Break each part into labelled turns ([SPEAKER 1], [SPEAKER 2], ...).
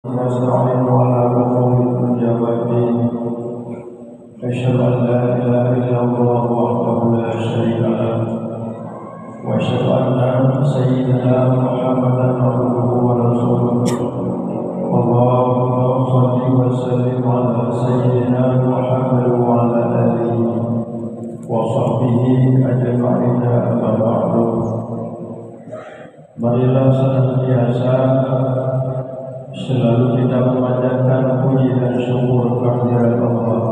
[SPEAKER 1] نستعين على أمور الدنيا والدين أشهد أن لا إله إلا الله وحده لا شريك له وأشهد أن سيدنا محمدا عبده ورسوله اللهم صل وسلم على سيدنا محمد وعلى آله وصحبه أجمعين أما بعد. Marilah senantiasa selalu kita memanjatkan puji dan syukur kehadirat Allah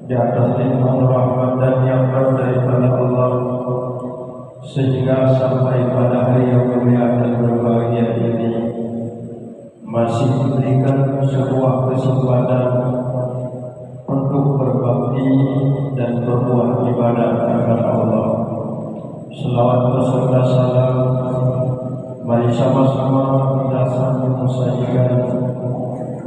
[SPEAKER 1] di atas nikmat rahmat dan nikmat daripada Allah, sehingga sampai pada hari yang mulia dan berbahagia ini masih diberikan sebuah kesempatan untuk berbakti dan berbuat ibadah kepada Allah. Selawat beserta salam mari sama-sama kita sambung sajikan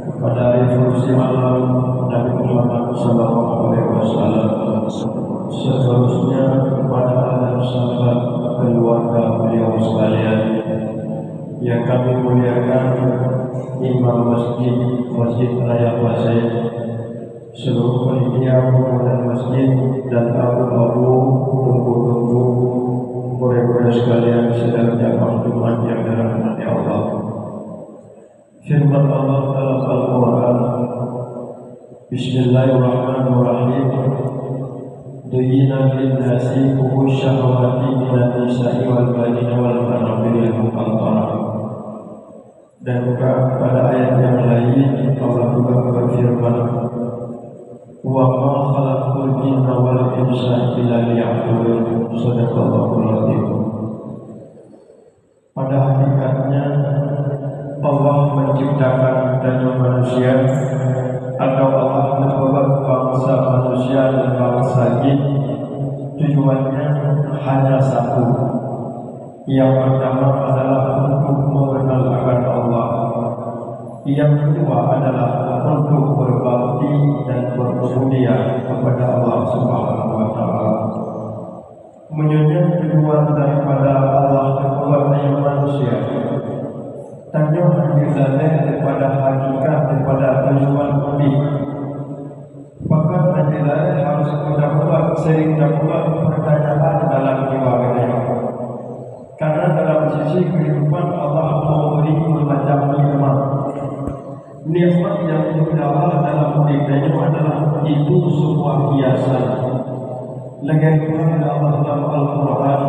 [SPEAKER 1] kepada revolusi alam Nabi Muhammad SAW, seterusnya kepada anak sahabat keluarga beliau sekalian yang kami muliakan, Imam Masjid Raya Pasir, seluruh panitia pembangunan masjid dan abu-abu tunggu-tunggu murid-murid sekalian sedang jamaah Jumat yang dirahmati Allah. Firman Allah dalam Al-Quran, Bismillahirrahmanirrahim. Duyyina lin-nasi hubbu syahawati minan nisa'i wal banina wal qanatiril muqantarah. Dan juga pada ayat yang lain Allah juga berfirman, wa ma khalaqtul jinna wal insa illa liya'budun. Shadaqallahul azim. Pada hakikatnya Allah menciptakan dunia manusia atau Allah membuat bangsa manusia dan bangsa jin tujuannya hanya satu. Yang pertama adalah untuk mengenal akan Allah. Yang kedua adalah untuk berbakti dan berbudaya kepada Allah Subhanahu wa Ta'ala. Menyonya tujuan daripada Allah membuatnya manusia, tanya hadirlah daripada hakikat daripada tujuan ini. Maka hadirlah harus mendapat sering dapat pertanyaan dalam jiwanya. Karena dalam sisi kehidupan Allah memberi bermacam nikmat. Nikmat yang Allah dalam dirinya adalah itu sebuah hiasan. Lagi-lagi Allah dalam Al-Quran,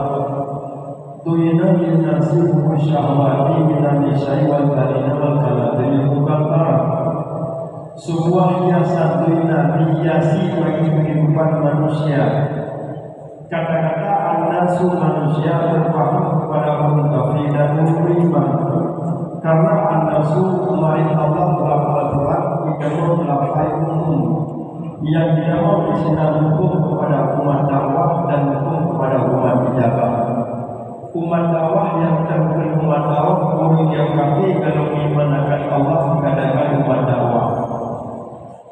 [SPEAKER 1] Duyyina lin-nasi hubbu syahawati minan nisa'i wal banina wal qanatiril muqantarah. Sebuah hiasan dunia dihiasi bagi kehidupan manusia. Kata-kata an-nasu manusia berpaham kepada orang kafir dan beriman. Karena an-nasu lain Allah dalam Al-Quran dikatakan lafaz umum yang dijawab di sini hukum kepada umat dakwah dan hukum kepada umat ijabah. Umat dakwah yang bukan umat dakwah, orang yang kafir kalau iman akan Allah dikatakan umat dakwah.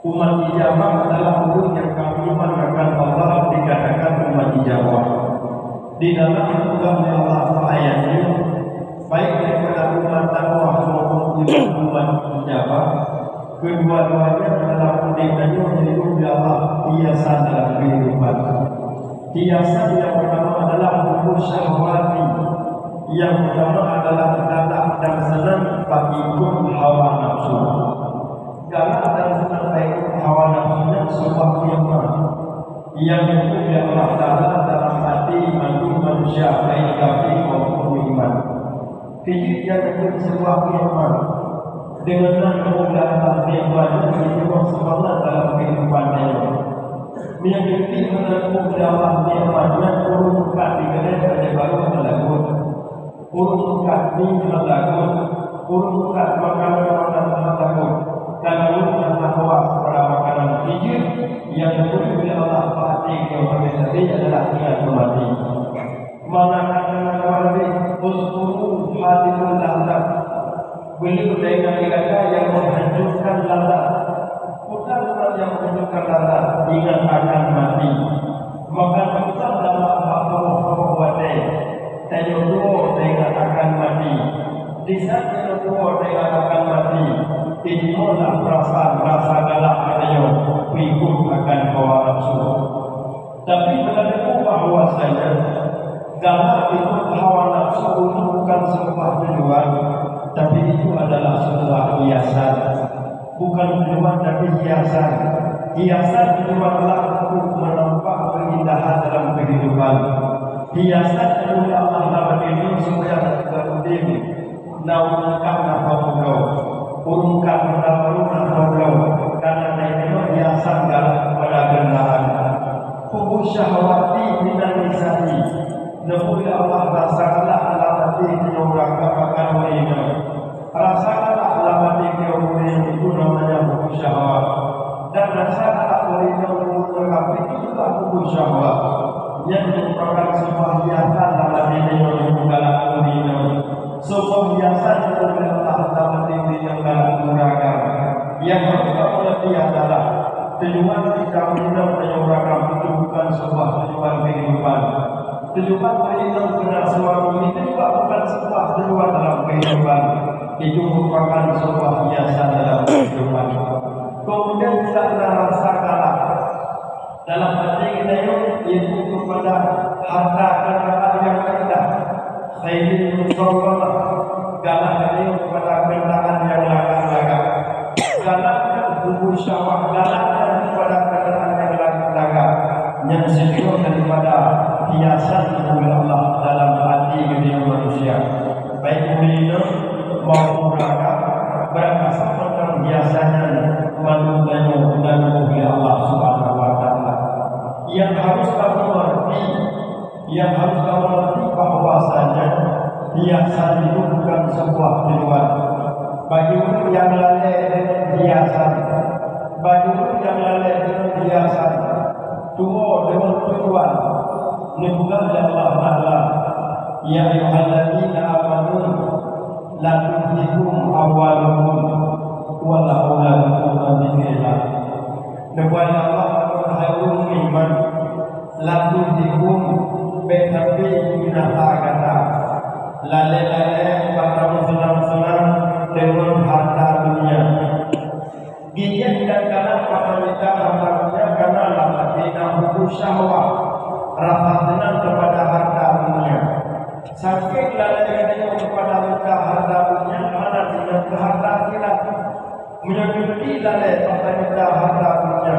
[SPEAKER 1] Umat ijabah adalah orang yang kafir iman akan Allah dikatakan umat ijabah. Di dalam Al-Quran Allah ayatnya baik daripada umat dakwah maupun umat ijabah, kedua-duanya adalah pendidikannya hidup di Allah hiasan dalam kehidupan. Hiasan yang pertama adalah hubbu syahwati, yang pertama adalah datang dan senang bagi ikut hawa nafsu. Galak dan senang bagi hawa nafsunya sebuah firman yang hidup di Allah Ta'ala dalam hati manusia baik kafir maupun iman. Yang itu sebuah firman dengan kemudahan firman itu semangat dalam kehidupannya. Menyakiti menanggung dalam firmannya urut kat di kedai pada baru melakukan urut kat di melakukan urut kat makanan melakukan dan urut bahwa pada makanan hijau yang dibuat oleh Allah Ta'ala yang tadi adalah niat mati. Manakala warbi uskuru hadimul lantak, beliau dengan kata yang menghancurkan lantak, bukan yang menghancurkan lantak, ingat akan mati. Maka bukan dalam hal-hal wadai, tayo dengan akan mati. Di saat yang kedua dengan akan mati, timbullah perasaan rasa galak padanya ikut akan hawa nafsu. Tapi berlaku bahwasanya galak ikut hawa nafsu itu bukan sebuah tujuan, tapi itu adalah sebuah hiasan. Bukan tujuan tapi hiasan. Hiasan tujuanlah untuk menampak keindahan dalam kehidupan. Hiasan oleh Allah dalam ini supaya terkudim naungkan nafkah urungkan nafkah karena itu hiasan galak kepada kendaraan. Hubu syahwati minan nisai namun Allah rasakanlah alam hati diorangkan akan mereka. Rasakanlah alam hati diorang itu namanya hubu syahwat. Dan rasakanlah mereka menguturkan itu juga hubu syahwat yang merupakan sebuah hiasan dalam diri yang galak mereka. Sebuah hiasan oleh Allah dalam diri yang galak mereka. Yang harus kamu lebih adalah tujuan kita mengenal penyuarakan itu bukan sebuah tujuan kehidupan. Tujuan mengenal benar suami itu juga bukan sebuah tujuan dalam kehidupan. Itu merupakan sebuah hiasan dalam kehidupan. Kemudian kita rasakanlah dalam hati kita itu kepada harta kendaraan yang indah. Khairul musawwamah galak itu kepada kendaraan yang laga-laga. Galak buku syawah galak kepada kendaraan yang laga-laga. Yang sesuai daripada hiasan oleh Allah dalam hati dunia manusia. Baik dunia maupun neraka berasal tentang hiasannya manusia dan oleh Allah Subhanahu wa taala. Yang harus kamu mengerti bahwasanya hiasan itu bukan sebuah tujuan. Bagi yang lalai dengan hiasan, bagi yang lalai dengan hiasan, tua dengan tujuan. Bukan Allah Taala. Ya ayyuhalladzina amanu la tulhikum amwalukum wa la auladukum an dzikrillah. Kepada Allah Al-Hayyul Iman la tulhikum betabi binata kata lale-lale pada senang-senang dengan harta dunia. Giat dan kalah pada kita harta dunia karena lafazina hubu syahwat rasa senang kepada harta dunia. Sakit lale-lale kepada kita harta dunia karena dengan harta akhirat. Menyakiti lale pada kita harta dunia.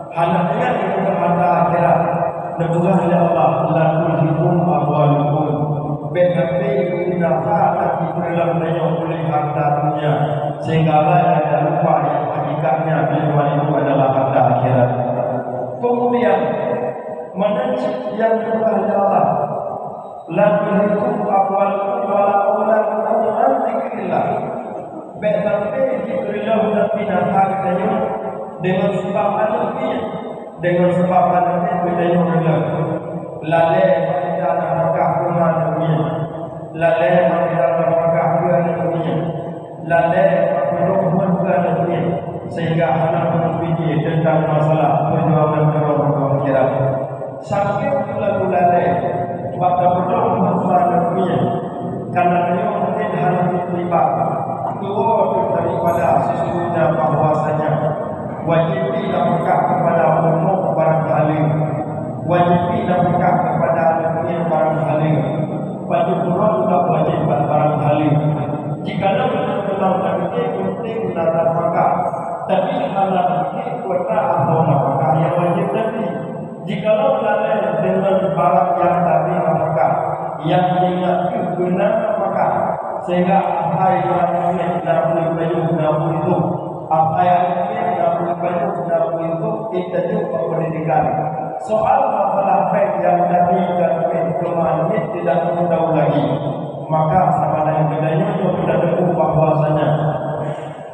[SPEAKER 1] Halanya itu harta akhirat. Nebuah ya Allah la tulhikum amwalukum betabi binata dalam banyak oleh harta dunia sehingga ada lupa yang hakikatnya tujuan itu adalah harta akhirat. Kemudian menancip yang kedua adalah la tulhikum amwalukum wala auladukum an dzikrillah. Betabi dzikrillah dan binata dengan sebab dengan sebab adanya budaya orang lalai kita apakah rumah dunia lalai kita apakah bulan dunia lalai perluan bulan dunia sehingga anak berfikir tentang masalah perjuangan kerohanian akhirat sakit lalu lalai pada perluan bulan dunia karena dia mungkin harus terlibat tua daripada sesungguhnya bahwasanya wajib nafkah kepada umum barang halim, wajib nafkah kepada dunia barang halim, wajib pula juga wajib barang halim. Jika memang terkait penting nafkah, tapi kalau terkait kuota atau nafkah yang wajib tadi, jika lalai dengan barang yang tadi nafkah, yang ingat guna nafkah, sehingga apa yang tidak boleh itu, apa yang itu kita juga pendidikan. Soal masalah pek yang tadi dan kemarin tidak tahu lagi. Maka sama dengan bedanya itu tidak tahu bahwasanya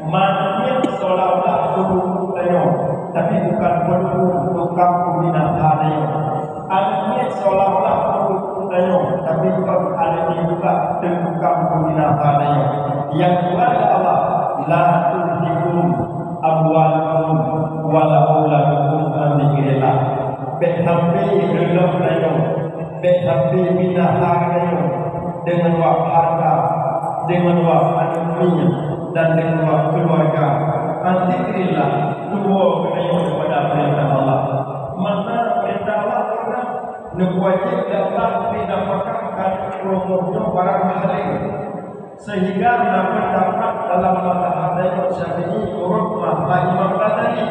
[SPEAKER 1] manusia seolah-olah pendukung tayo, tapi bukan pendukung tukang pembinaan tayo. Manusia seolah-olah pendukung tayo, tapi bukan ada juga tukang pembinaan tayo. Yang kedua adalah la tulhikum amwalukum wala auladukum an dzikrillah. Bethambi relok tayo, bethambi binatang tayo dengan wak harta, dengan wak dunia, dan keluarga. Antikrilah dua kenayu kepada perintah Allah. Mana perintah Allah orang nak wajib dapat didapatkan promonya barang mahal sehingga dapat dalam mata hadis Syafi'i urut mata Imam Ghazali.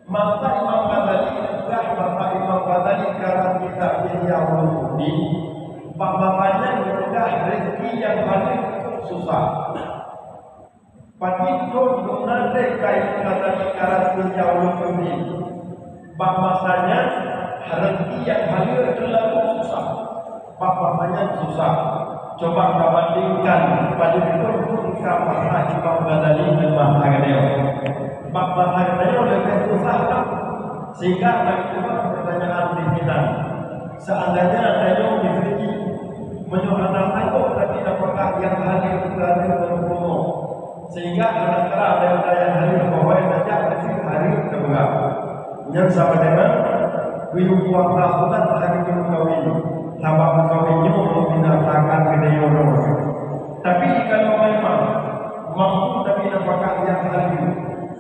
[SPEAKER 1] Mata Imam Ghazali adalah mata Imam Ghazali karena kita Ihya Ulumuddin. Maknanya adalah rezeki yang paling susah. Pagi tu guna kait Ghazali karena Ihya Ulumuddin. Maknanya rezeki yang paling terlalu susah. Maknanya susah. Coba kita bandingkan pada itu kita masa Imam Ghazali dan masa Ghazali. Masa Ghazali lebih susah kan? Sehingga ada pertanyaan di kita. Seandainya ada yang diberi menyuruh aku tapi apakah yang hadir berada berumur sehingga antara ada yang hadir bahwa saja masih hadir kedua. Yang sama dengan wiyu buah tahunan hari kawin. Sabab kawinnya membinasakan kedayono. Tapi kalau memang mampu tapi apakah yang hadir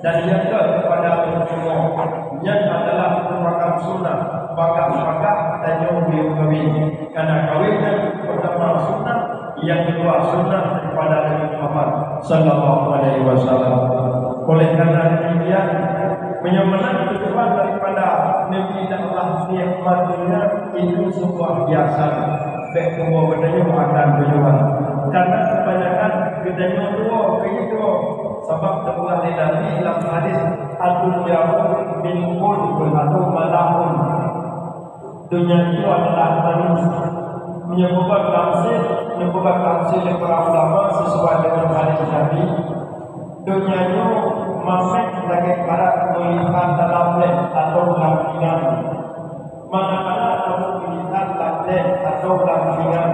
[SPEAKER 1] dan yang kepada semua yang adalah merupakan sunnah bagah-bagah dan yang kawin. Karena kawinnya pertama sunnah, yang kedua sunnah kepada Nabi Muhammad sallallahu alaihi wasallam. Oleh karena demikian menyembelih tujuan daripada Nabi dan Allah nikmatnya itu sebuah hiasan. Baik semua bedanya akan tujuan. Karena kebanyakan bedanya dua begitu. Sebab telah dilatih dalam hadis al-dunya min kulli atau malahun. Dunia itu adalah manis. Menyebabkan tamsil oleh para ulama sesuai dengan hadis Nabi. Dunia itu mamek sebagai para melihat dalam lem atau lampingan. Manakala kamu melihat dalam lem atau lampingan,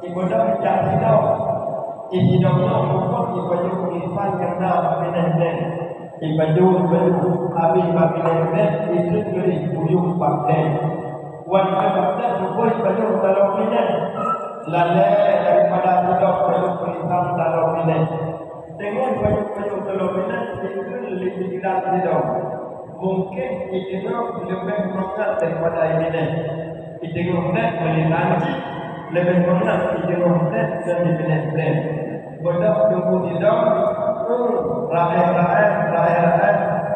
[SPEAKER 1] ibadah tidak hidupnya bukan ibadah melihat yang nak benar-benar. Ibadah habis benar-benar itu beri buyung pakai. Wanita badan bukan ibadah dalam benar. Lalai daripada hidup melihat dalam benar. Dengan banyak-banyak terlalu itu lebih tidak hidup. Mungkin itu lebih mengat daripada ini. Itu mengat melihat lebih mengat itu mengat dan dipilih. Bodoh tunggu hidup, rakyat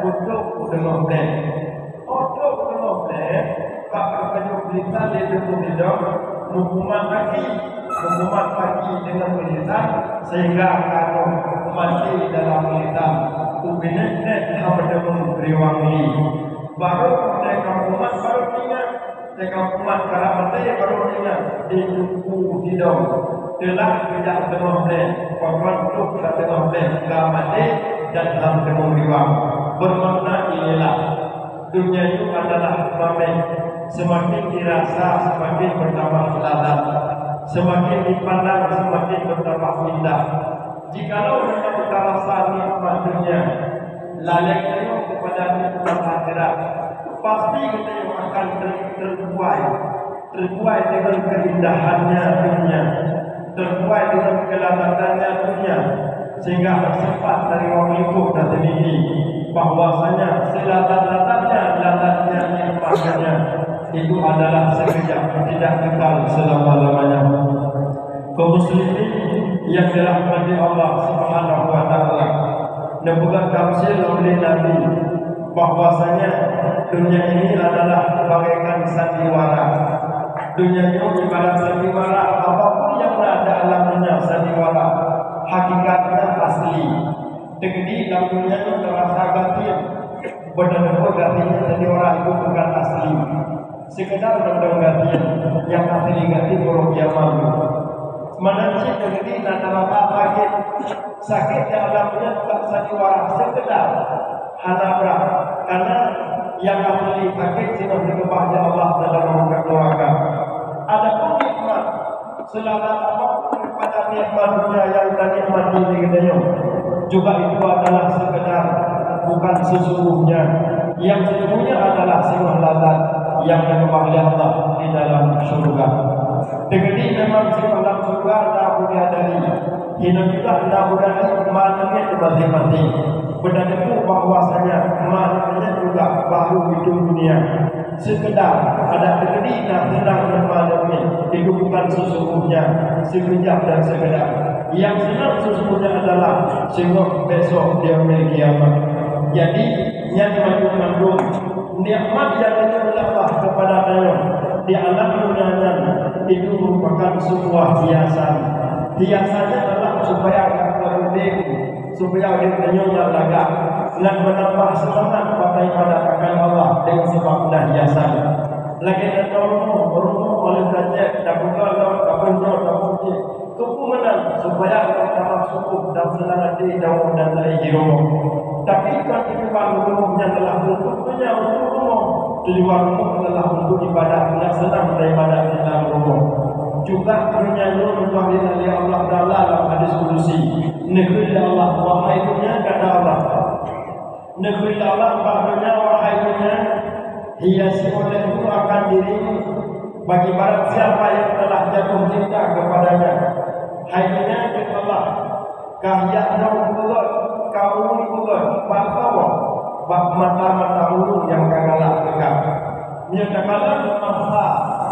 [SPEAKER 1] untuk dengan plan. Untuk dengan plan, kalau banyak berita di tunggu hidup, hukuman pagi dengan melihat sehingga kalau mati dalam melihat ubinet hamdun riwangi baru mereka umat baru ingat mereka umat karamat baru ingat di tubuh hidup telah tidak dengan korban untuk dengan karamat dan hamdun riwang bermakna inilah dunia itu adalah mamen semakin dirasa semakin bertambah lezat. Semakin dipandang semakin bertambah indah. Jikalau memang kita rasa nikmat dunia, lalai tengok kepada nikmat akhirat, pasti kita akan terbuai dengan keindahannya dunia, terbuai dengan keladatannya dunia, sehingga sempat dari orang ikut dan sendiri bahwasanya seladat-ladatnya nikmatnya itu adalah sekejap tidak kekal selama-lamanya. Kaum muslimin yang dirahmati Allah Subhanahu wa taala, nebukan tamsil oleh Nabi bahwasanya dunia ini adalah bagaikan sandiwara. Dunia ini ibarat sandiwara, apapun yang ada dalamnya sandiwara, hakikatnya asli. Jadi dalam dunia itu terasa gatil, benar-benar gatilnya sandiwara itu bukan asli. Sekedar benda-benda yang asli negatif buruk yang malu. Menancip diri dan rata sakit dalamnya tak sandiwara sekedar hanabra karena yang asli sakit sudah dikebahnya Allah dalam neraka. Ada pun nikmat selama apapun pada nikmat dunia yang kita nikmati di dunia juga itu adalah sekedar bukan sesungguhnya. Yang sesungguhnya adalah sifat lazat yang dikebahnya Allah di dalam surga. Jadi memang sifat dalam surga tak punya dari Hina juga anda berani maknanya masing-masing. Berdaku bahwasanya maknanya juga baru hidup dunia. Sekedar ada terjadi dan senang bermaknanya itu bukan sesungguhnya sekejap dan sekedar. Yang senang sesungguhnya adalah sehingga besok dia memiliki kiamat. Jadi yang mengandung nikmat yang Allah kepada Dayang di alam dunia itu merupakan sebuah hiasan. Hiasannya adalah supaya agak terlebih, supaya dia ternyata lagak dan menambah semangat pada akan Allah dengan sebab hiasan. Lagi ada rumah oleh kajet, tak buka laut, tak punya, tak punya. Kepumenang supaya agak cukup dan senang hati jauh dan lagi rumah. Tapi kan tujuan rumahnya adalah untuknya untuk rumah. Tujuan rumah adalah untuk ibadah yang senang daripada dalam rumah. Juga dunia itu dipanggil oleh Allah Taala dalam hadis kudusi. Negeri Allah wahai dunia kata Allah. Negeri Allah bahaya wahai dunia hiasi olehmu akan dirimu bagi barang siapa yang telah jatuh cinta kepadanya. Hai dunia kata Allah kahya daun bulat kaum bulat bahawa bak mata-mata ulung yang kagalah dekat. Dia tak kalah masa,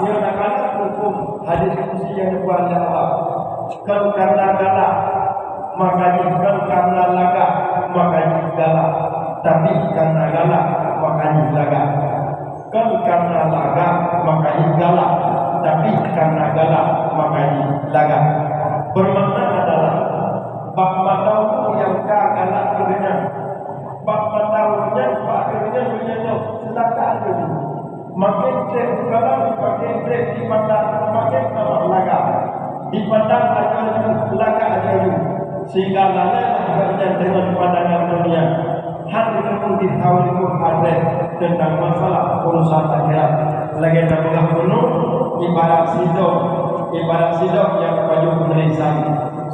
[SPEAKER 1] dia tak kalah hukum hadis kursi yang dibuat oleh Allah. Kalau karena galah makanya, kalau karena lagak makanya galah. Tapi karena galah makanya lagak. Kalau karena lagak makanya galah. Tapi karena galah makanya lagak. Bermakna adalah bak mata ulung yang kagalah kebenar. Bak mata ulungnya bak kebenar menyentuh selaka dulu. Makin trek kalau dipakai trek di pandang makin tambah laga di pandang aja laga aja sehingga laga akhirnya dengan pandangan dunia hal itu ditawariku adres tentang masalah urusan akhirat lagi nampak penuh ibarat sidok yang baju pemeriksaan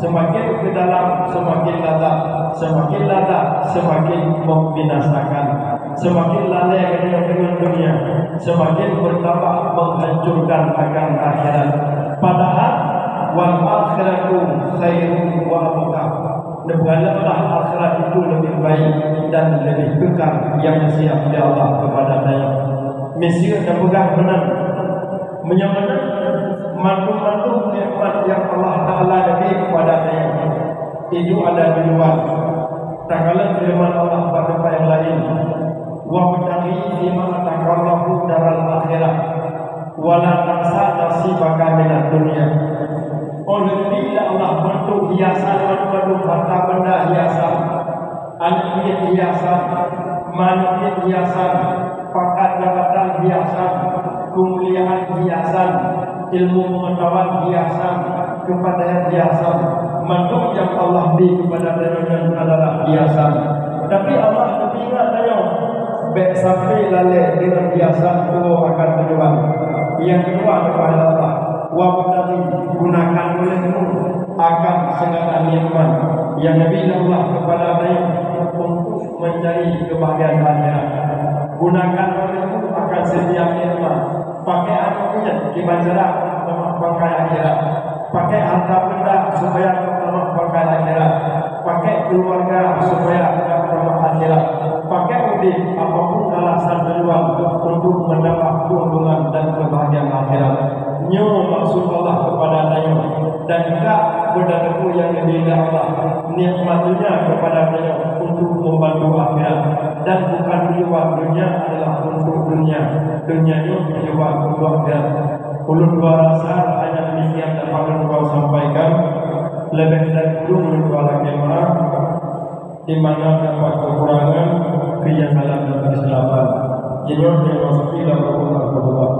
[SPEAKER 1] semakin ke dalam semakin lezat semakin membinasakan semakin lalai dengan dunia semakin bertambah menghancurkan akan akhirat. Padahal wal akhiratu khairun wa abqa. Nebalalah akhirat itu lebih baik dan lebih kekal yang siap oleh Allah kepada Dayang. Mesti kita pegang benar menyamana mandu-mandu nikmat yang Allah Taala beri kepada Dayang. Itu ada tujuan. Tak kala firman Allah pada tempat yang lain wabtaghi fima ataqallahu daral akhirah wala tansa nasibaka minad dunya. Oleh bila Allah bentuk hiasan bentuk harta benda hiasan anak hiasan manusia hiasan pangkat jabatan hiasan kemuliaan hiasan ilmu pengetahuan hiasan kepada hiasan bentuk yang Allah beri kepada dirinya adalah hiasan. Tapi Allah lebih ingat baik sampai lalai dengan biasa itu akan tujuan. Yang kedua kepada Allah wabtaghi gunakan olehmu akan segala nikmat yang Nabi Allah kepada Dayang untuk mencari kebahagiaan akhirat. Gunakan olehmu akan setiap nikmat. Pakai anunya dibacara pakai akhirat. Pakai harta benda supaya pakai akhirat. Pakai keluarga supaya akhirat. Pakai udik apapun alasan tujuan untuk mendapat keuntungan dan kebahagiaan akhirat. Nyo maksud Allah kepada Dayang dan juga berdaku yang diberi Allah nikmatnya kepada Dayang untuk membantu akhirat dan bukan tujuan dunia adalah untuk dunia. Dunia ini tujuan untuk akhirat. Ulun dua rasa hanya demikian dapat kau sampaikan. Lebih dari dulu dua lagi maaf di mana dapat kekurangan kejangan dan kesilapan. Jadi yang masuk dalam Allah.